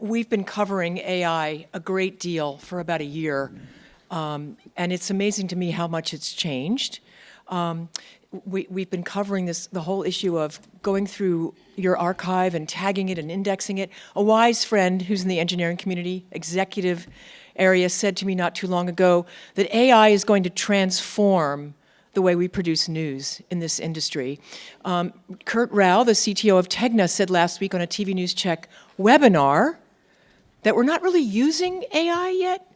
we've been covering AI a great deal for about a year, and it's amazing to me how much it's changed. We've been covering the whole issue of going through your archive and tagging it and indexing it. A wise friend who's in the engineering community, executive area, said to me not too long ago that AI is going to transform the way we produce news in this industry. Kurt Rao, the CTO of Tegna, said last week on a TV News Check webinar that we're not really using AI yet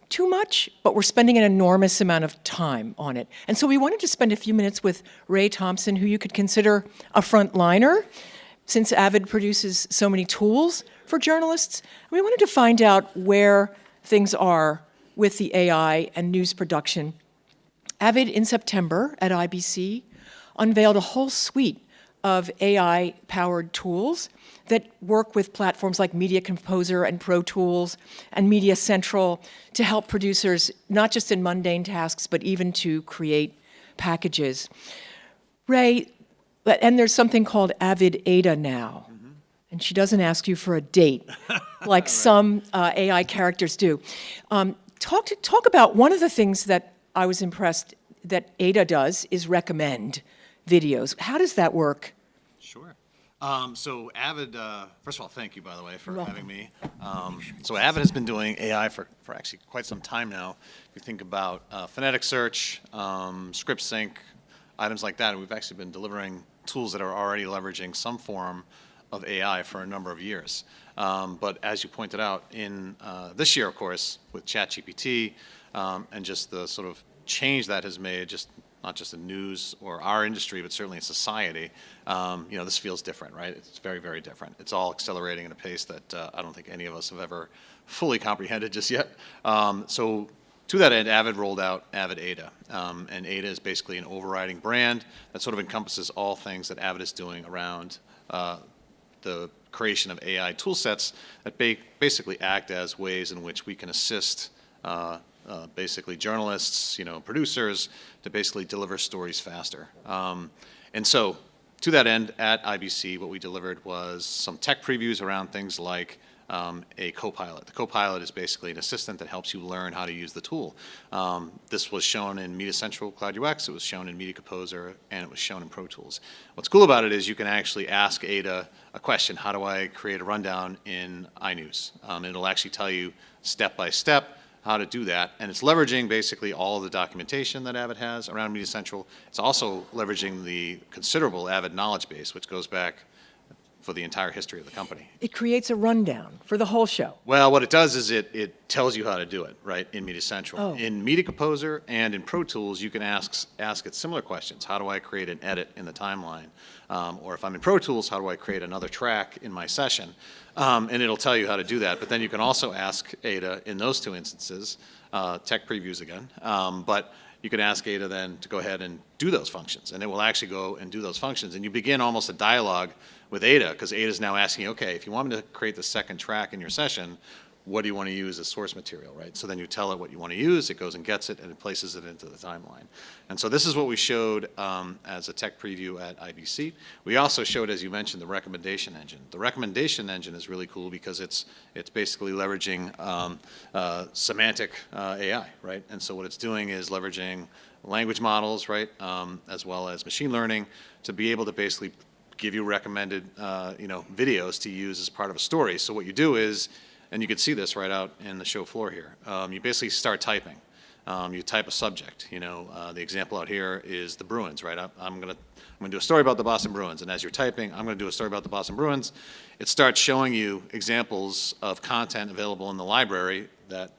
too much, but we're spending an enormous amount of time on it. And so we wanted to spend a few minutes with Ray Thompson, who you could consider a frontliner, since Avid produces so many tools for journalists. We wanted to find out where things are with the AI and news production. Avid, in September at IBC, unveiled a whole suite of AI-powered tools that work with platforms like Media Composer and Pro Tools and Media Central to help producers, not just in mundane tasks, but even to create packages. Ray, and there's something called Avid Ada now. And she doesn't ask you for a date like right. Some AI characters do. Talk about one of the things that I was impressed that Ada does is recommend videos. How does that work? Sure. So Avid, first of all, thank you, by the way, for having me. So Avid has been doing AI for actually quite some time now. If you think about phonetic search, script sync, items like that, we've actually been delivering tools that are already leveraging some form of AI for a number of years. But as you pointed out, in this year, of course, with ChatGPT and just the sort of change that has made, just not just in news or our industry, but certainly in society, this feels different, right? It's very, very different. It's all accelerating at a pace that I don't think any of us have ever fully comprehended just yet. So to that end, Avid rolled out Avid Ada. And Ada is basically an overriding brand that sort of encompasses all things that Avid is doing around the creation of AI tool sets that basically act as ways in which we can assist basically journalists, producers, to basically deliver stories faster. And so to that end, at IBC, what we delivered was some tech previews around things like a co-pilot. The co-pilot is basically an assistant that helps you learn how to use the tool. This was shown in Media Central Cloud UX, it was shown in Media Composer, and it was shown in Pro Tools. What's cool about it is you can actually ask Ada a question: how do I create a rundown in iNews? It'll actually tell you step by step how to do that, and it's leveraging basically all of the documentation that Avid has around Media Central. It's also leveraging the considerable Avid knowledge base, which goes back for the entire history of the company. It creates a rundown for the whole show. Well, what it does is it tells you how to do it, right, in Media Central. Oh. In Media Composer and in Pro Tools, you can ask it similar questions. How do I create an edit in the timeline? Or if I'm in Pro Tools, how do I create another track in my session? And it'll tell you how to do that. But then you can also ask Ada in those two instances, tech previews again, but you can ask Ada then to go ahead and do those functions, and it will actually go and do those functions. And you begin almost a dialogue with Ada, because Ada is now asking, okay, if you want me to create the second track in your session, what do you want to use as source material, right? So then you tell it what you want to use, it goes and gets it, and it places it into the timeline. And so this is what we showed as a tech preview at IBC. We also showed, as you mentioned, the recommendation engine. The recommendation engine is really cool because it's basically leveraging semantic AI, right? And so what it's doing is leveraging language models, right, as well as machine learning, to be able to basically give you recommended videos to use as part of a story. So what you do is, and you can see this right out in the show floor here, you basically start typing. You type a subject. The example out here is the Bruins, right? I'm gonna do a story about the Boston Bruins, and as you're typing, I'm gonna do a story about the Boston Bruins. It starts showing you examples of content available in the library that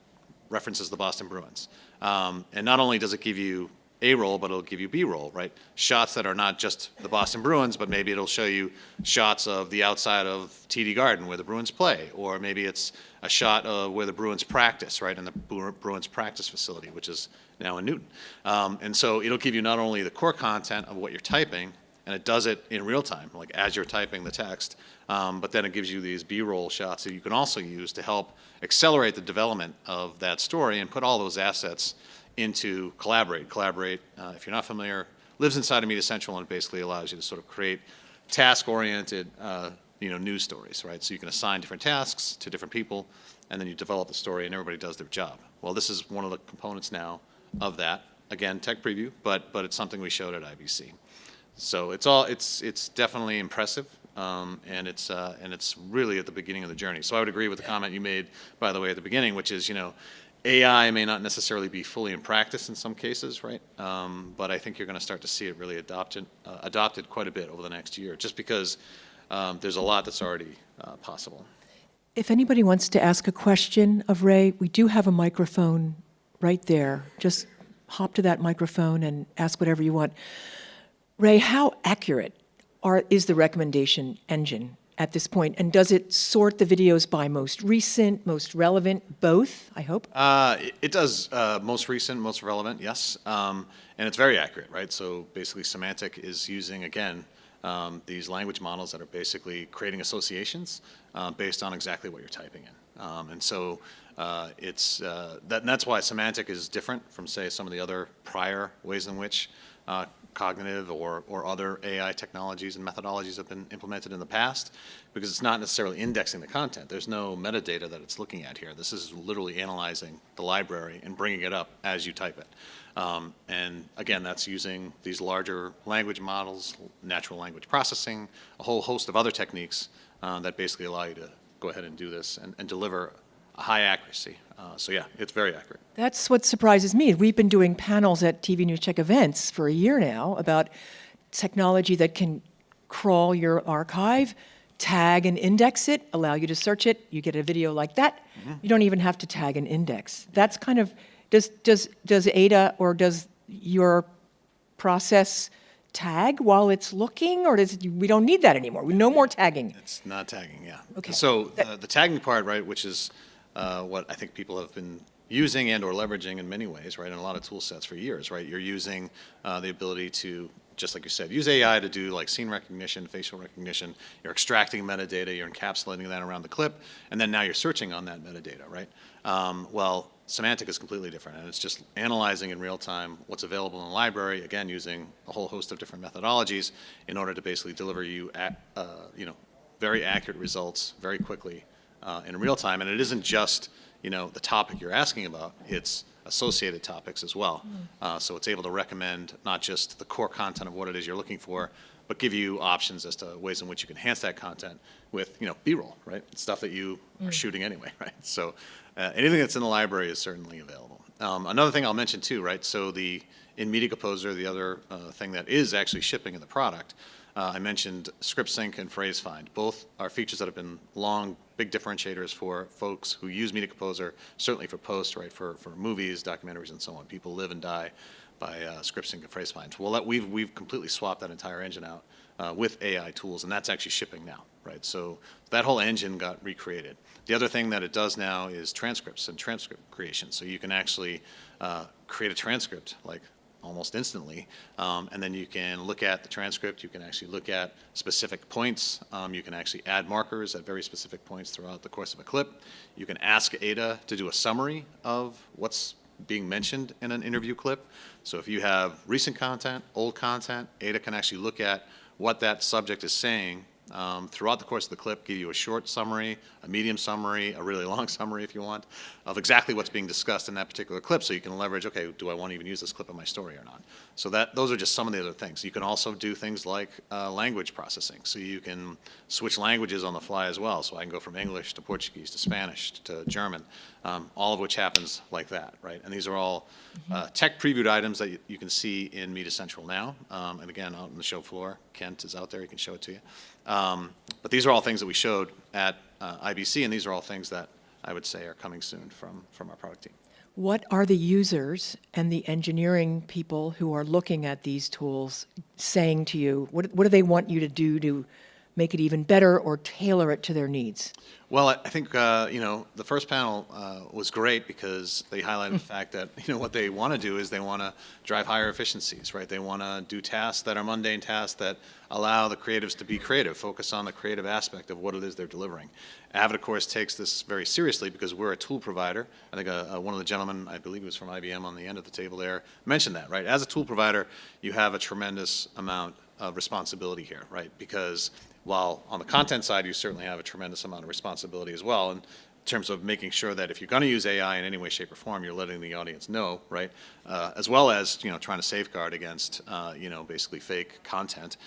references the Boston Bruins. And not only does it give you A roll, but it'll give you B roll, right? Shots that are not just the Boston Bruins, but maybe it'll show you shots of the outside of TD Garden where the Bruins play, or maybe it's a shot of where the Bruins practice, right, in the Bruins practice facility, which is now in Newton. And so it'll give you not only the core content of what you're typing, and it does it in real time, like as you're typing the text, but then it gives you these B-roll shots that you can also use to help accelerate the development of that story and put all those assets into Collaborate. Collaborate, if you're not familiar, lives inside of Media Central and basically allows you to sort of create task-oriented news stories, right? So you can assign different tasks to different people, and then you develop the story, and everybody does their job. Well, this is one of the components now of that. Again, tech preview, but it's something we showed at IBC. So it's definitely impressive, and it's really at the beginning of the journey. So I would agree with the comment you made, by the way, at the beginning, which is, AI may not necessarily be fully in practice in some cases, right? But I think you're going to start to see it really adopted quite a bit over the next year, just because there's a lot that's already possible. If anybody wants to ask a question of Ray, we do have a microphone right there. Just hop to that microphone and ask whatever you want. Ray, how accurate is the recommendation engine at this point? And does it sort the videos by most recent, most relevant, both, I hope? It does most recent, most relevant, yes. And it's very accurate, right? So basically Semantic is using, again, these language models that are basically creating associations based on exactly what you're typing in. And so that's why Semantic is different from, say, some of the other prior ways in which cognitive or other AI technologies and methodologies have been implemented in the past, because it's not necessarily indexing the content. There's no metadata that it's looking at here. This is literally analyzing the library and bringing it up as you type it. And again, that's using these larger language models, natural language processing, a whole host of other techniques that basically allow you to go ahead and do this and deliver a high accuracy. So yeah, it's very accurate. That's what surprises me. We've been doing panels at TV News Check events for a year now about technology that can crawl your archive, tag and index it, allow you to search it. You get a video like that. Mm-hmm. You don't even have to tag and index. That's kind of, does Ada or does your process tag while it's looking, or we don't need that anymore? No more tagging. It's not tagging, yeah. Okay. So the tagging part, right, which is what I think people have been using and or leveraging in many ways, right, in a lot of tool sets for years, right? You're using the ability to, just like you said, use AI to do like scene recognition, facial recognition. You're extracting metadata, you're encapsulating that around the clip, and then now you're searching on that metadata, right? Well, Semantic is completely different, and it's just analyzing in real time what's available in the library, again, using a whole host of different methodologies in order to basically deliver you, very accurate results very quickly in real time. And it isn't just, the topic you're asking about, it's associated topics as well. So it's able to recommend not just the core content of what it is you're looking for, but give you options as to ways in which you can enhance that content with, B-roll, right? Stuff that you are shooting anyway, right? So anything that's in the library is certainly available. Another thing I'll mention too, right? So in Media Composer, the other thing that is actually shipping in the product, I mentioned script sync and phrase find. Both are features that have been long, big differentiators for folks who use Media Composer, certainly for post, right, for movies, documentaries, and so on. People live and die by script sync and phrase find. Well, we've completely swapped that entire engine out with AI tools, and that's actually shipping now, right? So that whole engine got recreated. The other thing that it does now is transcripts and transcript creation. So you can actually create a transcript like almost instantly, and then you can look at the transcript. You can actually look at specific points. You can actually add markers at very specific points throughout the course of a clip. You can ask Ada to do a summary of what's being mentioned in an interview clip. So if you have recent content, old content, Ada can actually look at what that subject is saying throughout the course of the clip, give you a short summary, a medium summary, a really long summary if you want, of exactly what's being discussed in that particular clip, so you can leverage, okay, do I want to even use this clip in my story or not? So those are just some of the other things. You can also do things like language processing, so you can switch languages on the fly as well. So I can go from English to Portuguese to Spanish to German, all of which happens like that, right? And these are all tech previewed items that you can see in Media Central now. And again, out on the show floor, Kent is out there, he can show it to you. But these are all things that we showed at IBC, and these are all things that I would say are coming soon from our product team. What are the users and the engineering people who are looking at these tools saying to you? What do they want you to do to make it even better or tailor it to their needs? Well, I think, the first panel was great because they highlighted the fact that, what they want to do is they want to drive higher efficiencies, right? They want to do tasks that are mundane tasks that allow the creatives to be creative, focus on the creative aspect of what it is they're delivering. Avid, of course, takes this very seriously because we're a tool provider. I think one of the gentlemen, I believe it was from IBM on the end of the table there, mentioned that, right? As a tool provider, you have a tremendous amount of responsibility here, right? Because while on the content side, you certainly have a tremendous amount of responsibility as well, in terms of making sure that if you're going to use AI in any way, shape, or form, you're letting the audience know, right? As well as, trying to safeguard against, basically fake content.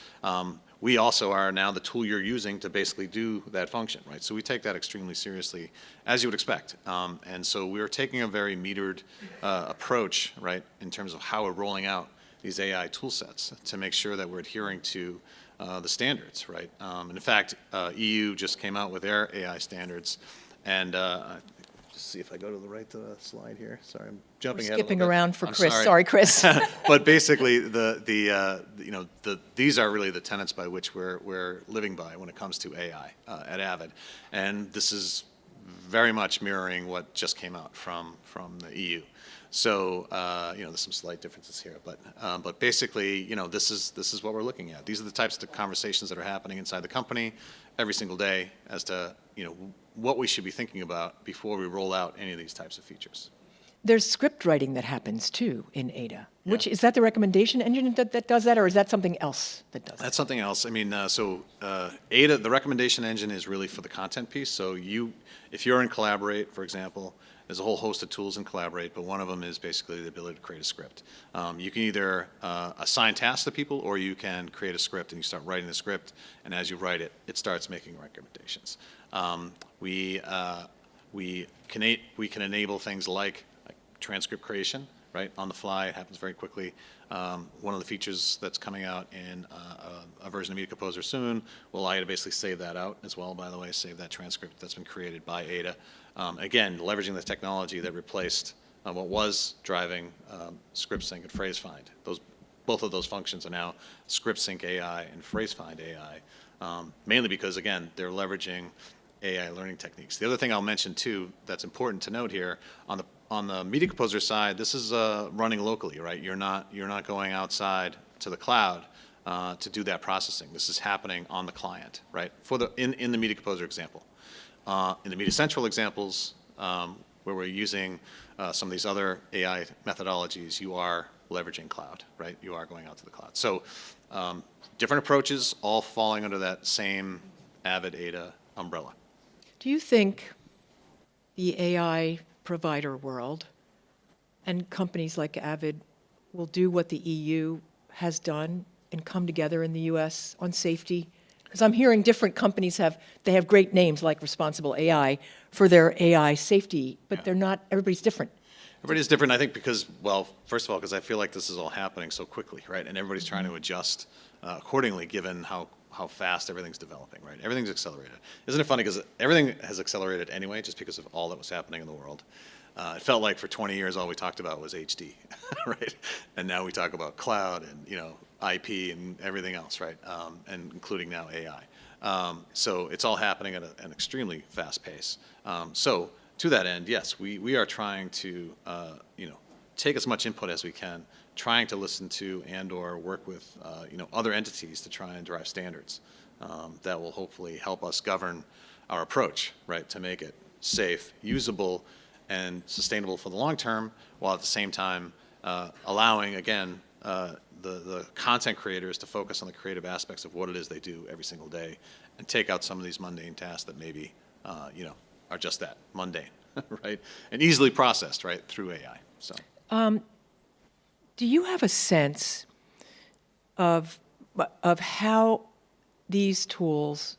We also are now the tool you're using to basically do that function, right? So we take that extremely seriously, as you would expect. And so we're taking a very metered approach, right, in terms of how we're rolling out these AI tool sets to make sure that we're adhering to the standards, right? And in fact, EU just came out with their AI standards, and just see if I go to the right slide here. Sorry, I'm jumping ahead a little Skipping bit. around for I'm Chris. Sorry, Chris. But basically, these are really the tenets by which we're living by when it comes to AI at Avid, and this is very much mirroring what just came out from the EU. So there's some slight differences here, but basically, this is what we're looking at. These are the types of conversations that are happening inside the company every single day as to what we should be thinking about before we roll out any of these types of features. There's script writing that happens too in Ada. Yeah. Which is that the recommendation engine that does that, or is that something else that does that? That's something else. I mean, Ada, the recommendation engine is really for the content piece. So if you're in Collaborate, for example, there's a whole host of tools in Collaborate, but one of them is basically the ability to create a script. You can either assign tasks to people, or you can create a script and you start writing the script, and as you write it, it starts making recommendations. We can enable things like transcript creation, right, on the fly. It happens very quickly. One of the features that's coming out in a version of Media Composer soon will allow you to basically save that out as well, by the way, save that transcript that's been created by Ada. Again, leveraging the technology that replaced what was driving script sync and phrase find. Both of those functions are now script sync AI and phrase find AI, mainly because, again, they're leveraging AI learning techniques. The other thing I'll mention too that's important to note here, on the Media Composer side, this is running locally, right? You're not going outside to the cloud to do that processing. This is happening on the client, right? In the Media Composer example. In the Media Central examples, where we're using some of these other AI methodologies, you are leveraging cloud, right? You are going out to the cloud. So different approaches, all falling under that same Avid Ada umbrella. Do you think the AI provider world and companies like Avid will do what the EU has done and come together in the US on safety? Because I'm hearing different companies have great names like Responsible AI for their AI safety, but they're not, everybody's different. Everybody's different, I think, because, well, first of all, because I feel like this is all happening so quickly, right? And everybody's trying to adjust accordingly, given how fast everything's developing, right? Everything's accelerated. Isn't it funny, because everything has accelerated anyway, just because of all that was happening in the world. It felt like for 20 years, all we talked about was HD, right? And now we talk about cloud and, IP and everything else, right? And including now AI. So it's all happening at an extremely fast pace. So to that end, yes, we are trying to, take as much input as we can, trying to listen to and/or work with, other entities to try and drive standards that will hopefully help us govern our approach, right, to make it safe, usable, and sustainable for the long term, while at the same time allowing, again, the content creators to focus on the creative aspects of what it is they do every single day, and take out some of these mundane tasks that maybe, are just that, mundane, right, and easily processed, right, through AI. So. Do you have a sense of how these tools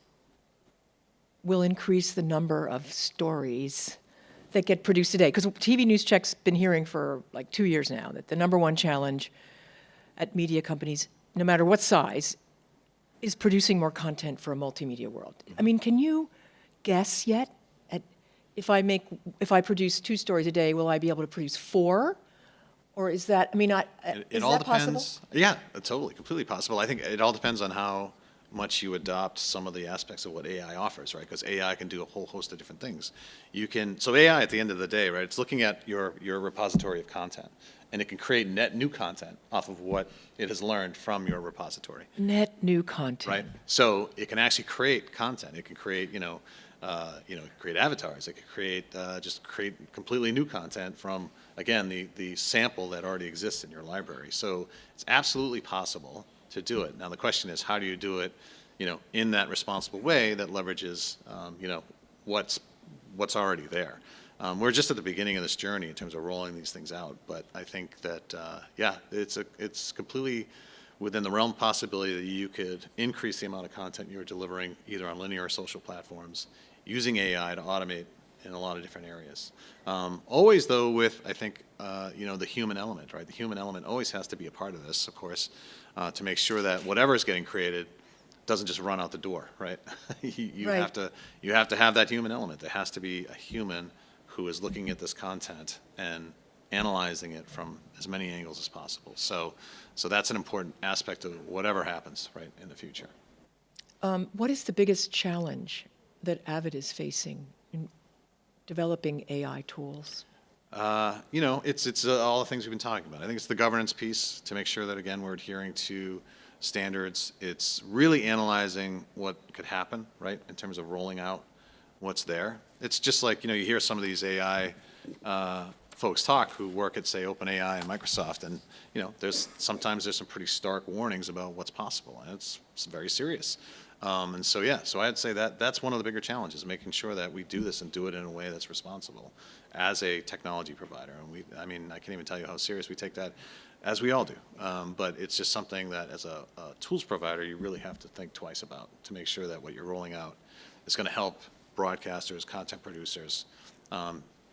will increase the number of stories that get produced today? Because TV News Check's been hearing for like 2 years now that the number one challenge at media companies, no matter what size, is producing more content for a multimedia world. I mean, can you guess yet at if I produce 2 stories a day, will I be able to produce 4? Or is that, I mean, It all depends. Yeah, totally, completely possible. I think it all depends on how much you adopt some of the aspects of what AI offers, right? Because AI can do a whole host of different things. So AI, at the end of the day, right, it's looking at your repository of content, and it can create net new content off of what it has learned from your repository. Net new content. Right. So it can actually create content. It can create, create avatars. It can create completely new content from, again, the sample that already exists in your library. So it's absolutely possible to do it. Now, the question is, how do you do it, in that responsible way that leverages, what's already there? We're just at the beginning of this journey in terms of rolling these things out, but I think that, it's completely within the realm of possibility that you could increase the amount of content you're delivering either on linear or social platforms using AI to automate in a lot of different areas. Always, though, with, I think, the human element, right? The human element always has to be a part of this, of course, to make sure that whatever is getting created doesn't just run out the door, right? You Right. have to have that human element. There has to be a human who is looking at this content and analyzing it from as many angles as possible. So that's an important aspect of whatever happens, right, in the future. What is the biggest challenge that Avid is facing in developing AI tools? It's all the things we've been talking about. I think it's the governance piece to make sure that, again, we're adhering to standards. It's really analyzing what could happen, right, in terms of rolling out what's there. It's just like, you hear some of these AI folks talk who work at, say, OpenAI and Microsoft, and, sometimes there's some pretty stark warnings about what's possible, and it's very serious. So I'd say that that's one of the bigger challenges, making sure that we do this and do it in a way that's responsible as a technology provider. And I can't even tell you how serious we take that, as we all do. But it's just something that as a tools provider, you really have to think twice about to make sure that what you're rolling out is going to help broadcasters, content producers,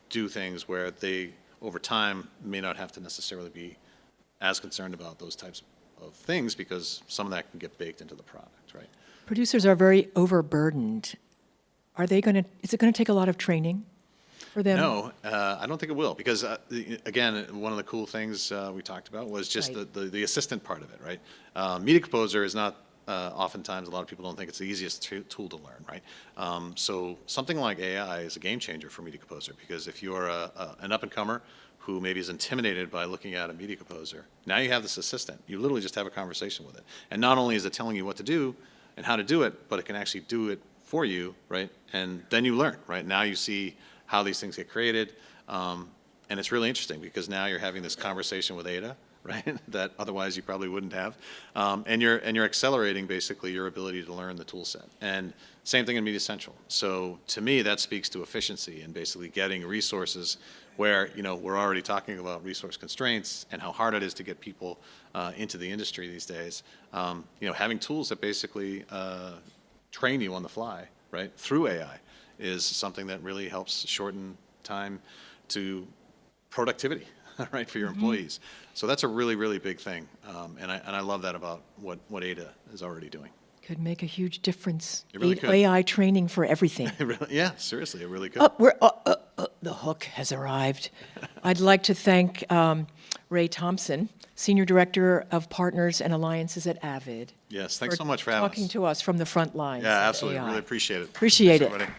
do things where they, over time, may not have to necessarily be as concerned about those types of things because some of that can get baked into the product, right? Producers are very overburdened. Is it going to take a lot of training for them? No, I don't think it will because, again, one of the cool things we talked about was just Right. the assistant part of it, right? Media Composer is not, oftentimes a lot of people don't think it's the easiest tool to learn, right? So something like AI is a game changer for Media Composer because if you're an up-and-comer who maybe is intimidated by looking at a Media Composer, now you have this assistant. You literally just have a conversation with it. And not only is it telling you what to do and how to do it, but it can actually do it for you, right? And then you learn, right? Now you see how these things get created. And it's really interesting because now you're having this conversation with Ada, right? That otherwise you probably wouldn't have. And you're accelerating basically your ability to learn the tool set. And same thing in Media Central. So to me, that speaks to efficiency and basically getting resources where, we're already talking about resource constraints and how hard it is to get people into the industry these days. Having tools that basically train you on the fly, right, through AI is something that really helps shorten time to productivity, right, for your employees. So that's a really, really big thing. And I love that about what Ada is already doing. Could make a huge difference. It really could. AI training for everything. Yeah, seriously, it really could. The hook has arrived. I'd like to thank Ray Thompson, Senior Director of Partners and Alliances at Avid. Yes, thanks so much for having us. Talking to us from the front lines. Yeah, of absolutely. AI. Really appreciate it. Appreciate Thanks, it. everybody.